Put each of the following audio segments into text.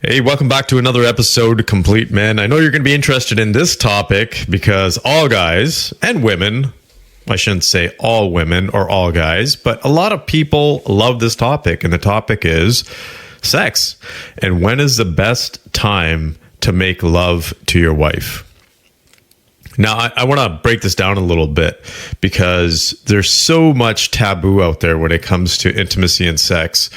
Hey, welcome back to another episode, Complete Men. I know you're going to be interested in this topic because all guys and women, I shouldn't say all women or all guys, but a lot of people love this topic. And the topic is sex. And when is the best time to make love to your wife? Now, I want to break this down a little bit because there's so much taboo out there when it comes to intimacy and sex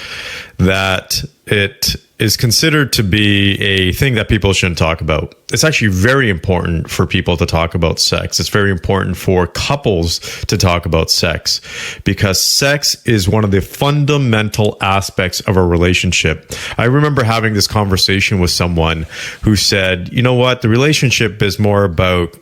that it is considered to be a thing that people shouldn't talk about. It's actually very important for people to talk about sex. It's very important for couples to talk about sex because sex is one of the fundamental aspects of a relationship. I remember having this conversation with someone who said, you know what, the relationship is more about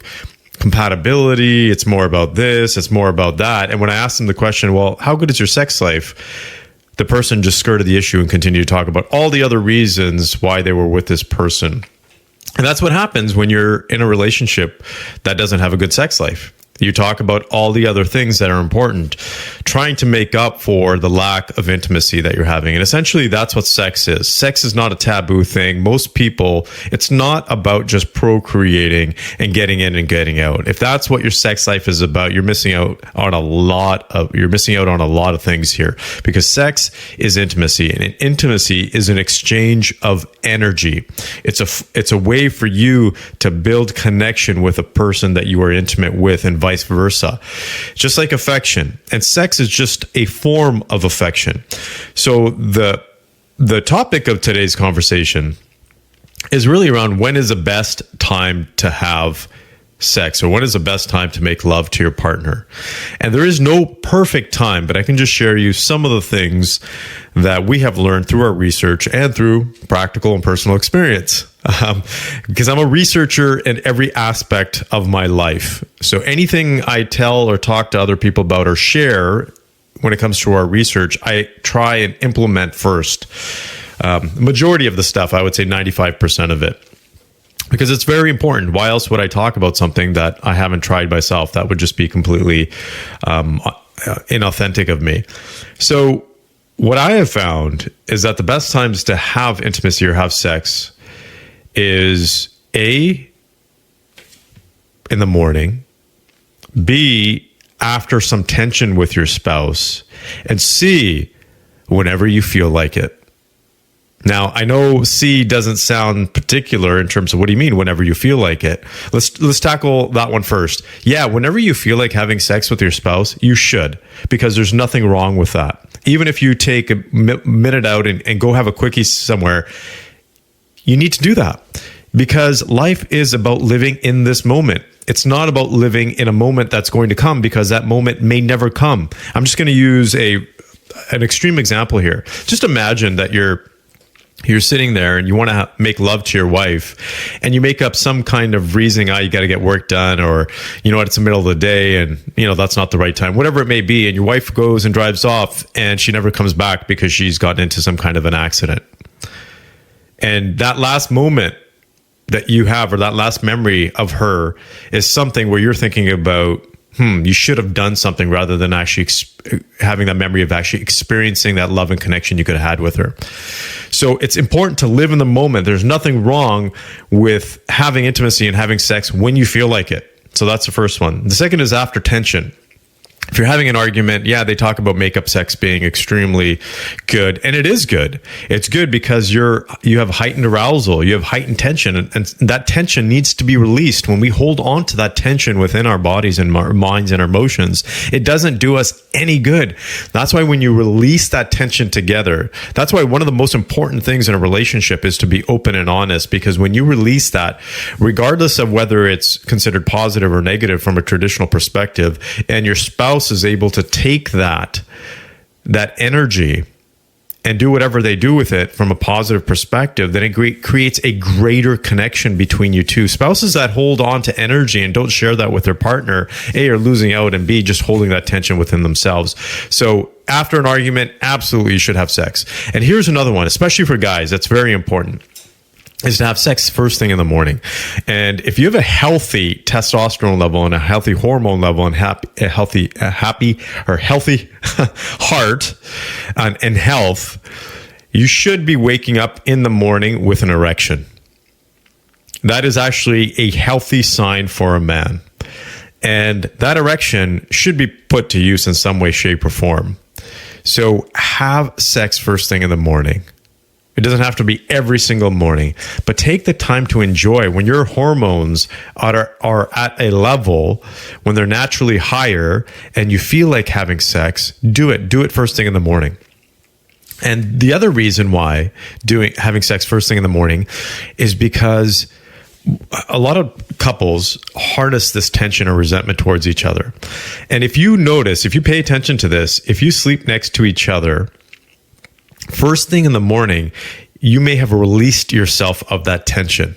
compatibility. It's more about this. It's more about that. And when I asked them the question, well, how good is your sex life? The person just skirted the issue and continued to talk about all the other reasons why they were with this person. And that's what happens when you're in a relationship that doesn't have a good sex life. You talk about all the other things that are important, trying to make up for the lack of intimacy that you're having. And essentially, that's what sex is. Sex is not a taboo thing. Most people, it's not about just procreating and getting in and getting out. If that's what your sex life is about, you're missing out on a lot of things here, because sex is intimacy, and intimacy is an exchange of energy. It's a way for you to build connection with a person that you are intimate with, and vice versa. Just like affection. And sex is just a form of affection. So the topic of today's conversation is really around when is the best time to have sex, or when is the best time to make love to your partner. And there is no perfect time, but I can just share you some of the things that we have learned through our research and through practical and personal experience. Because I'm a researcher in every aspect of my life. So anything I tell or talk to other people about or share when it comes to our research, I try and implement first. Majority of the stuff, I would say 95% of it. Because it's very important. Why else would I talk about something that I haven't tried myself? That would just be completely inauthentic of me. So what I have found is that the best times to have intimacy or have sex is A, in the morning, B, after some tension with your spouse, and C, whenever you feel like it. Now, I know C doesn't sound particular in terms of what do you mean whenever you feel like it. Let's tackle that one first. Yeah, whenever you feel like having sex with your spouse, you should, because there's nothing wrong with that. Even if you take a minute out and go have a quickie somewhere, you need to do that, because life is about living in this moment. It's not about living in a moment that's going to come, because that moment may never come. I'm just going to use an extreme example here. Just imagine that you're sitting there and you want to make love to your wife, and you make up some kind of reason, you got to get work done, or, it's the middle of the day and, that's not the right time, whatever it may be. And your wife goes and drives off and she never comes back because she's gotten into some kind of an accident. And that last moment that you have, or that last memory of her, is something where you're thinking about, you should have done something, rather than actually having that memory of actually experiencing that love and connection you could have had with her. So it's important to live in the moment. There's nothing wrong with having intimacy and having sex when you feel like it. So that's the first one. The second is after tension. If you're having an argument, they talk about makeup sex being extremely good, and it is good. It's good because you have heightened arousal, you have heightened tension, and that tension needs to be released. When we hold on to that tension within our bodies and our minds and our emotions, it doesn't do us any good. That's why when you release that tension together, that's why one of the most important things in a relationship is to be open and honest, because when you release that, regardless of whether it's considered positive or negative from a traditional perspective, and your spouse is able to take that energy and do whatever they do with it from a positive perspective, then it creates a greater connection between you two. Spouses that hold on to energy and don't share that with their partner, A, are losing out, and B, just holding that tension within themselves. So after an argument, absolutely you should have sex. And here's another one, especially for guys, that's very important, is to have sex first thing in the morning. And if you have a healthy testosterone level and a healthy hormone level and a healthy heart and health, you should be waking up in the morning with an erection. That is actually a healthy sign for a man. And that erection should be put to use in some way, shape, or form. So have sex first thing in the morning. It doesn't have to be every single morning, but take the time to enjoy. When your hormones are at a level, when they're naturally higher and you feel like having sex, do it. Do it first thing in the morning. And the other reason why having sex first thing in the morning is because a lot of couples harness this tension or resentment towards each other. And if you notice, if you pay attention to this, if you sleep next to each other, first thing in the morning, you may have released yourself of that tension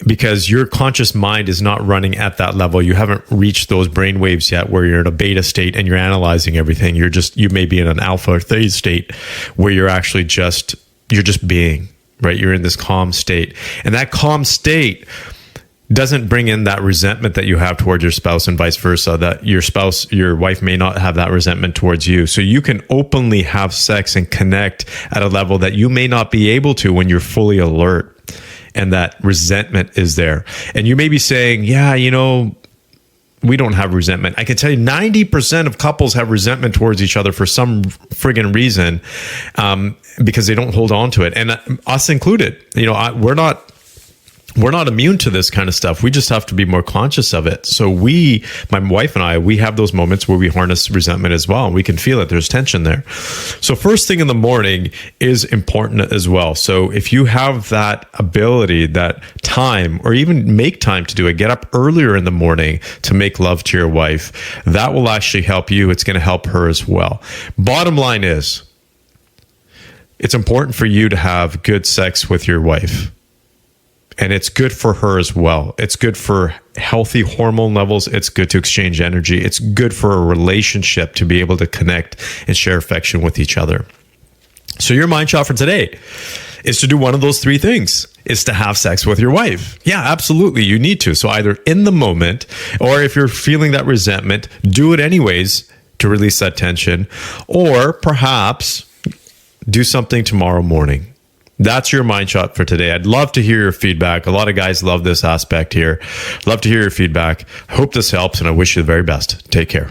because your conscious mind is not running at that level. You haven't reached those brain waves yet where you're in a beta state and you're analyzing everything. You may be in an alpha or theta state where you're actually you're just being, right? You're in this calm state. And that calm state doesn't bring in that resentment that you have towards your spouse and vice versa, that your wife may not have that resentment towards you. So you can openly have sex and connect at a level that you may not be able to when you're fully alert and that resentment is there. And you may be saying, yeah, we don't have resentment. I can tell you 90% of couples have resentment towards each other for some friggin' reason, because they don't hold on to it. And us included, we're not immune to this kind of stuff. We just have to be more conscious of it. So my wife and I, we have those moments where we harness resentment as well. And we can feel it. There's tension there. So first thing in the morning is important as well. So if you have that ability, that time, or even make time to do it, get up earlier in the morning to make love to your wife, that will actually help you. It's going to help her as well. Bottom line is, it's important for you to have good sex with your wife. And it's good for her as well. It's good for healthy hormone levels. It's good to exchange energy. It's good for a relationship to be able to connect and share affection with each other. So your mind shot for today is to do one of those three things, is to have sex with your wife. Yeah, absolutely. You need to. So either in the moment, or if you're feeling that resentment, do it anyways to release that tension, or perhaps do something tomorrow morning. That's your mind shot for today. I'd love to hear your feedback. A lot of guys love this aspect here. Love to hear your feedback. I hope this helps, and I wish you the very best. Take care.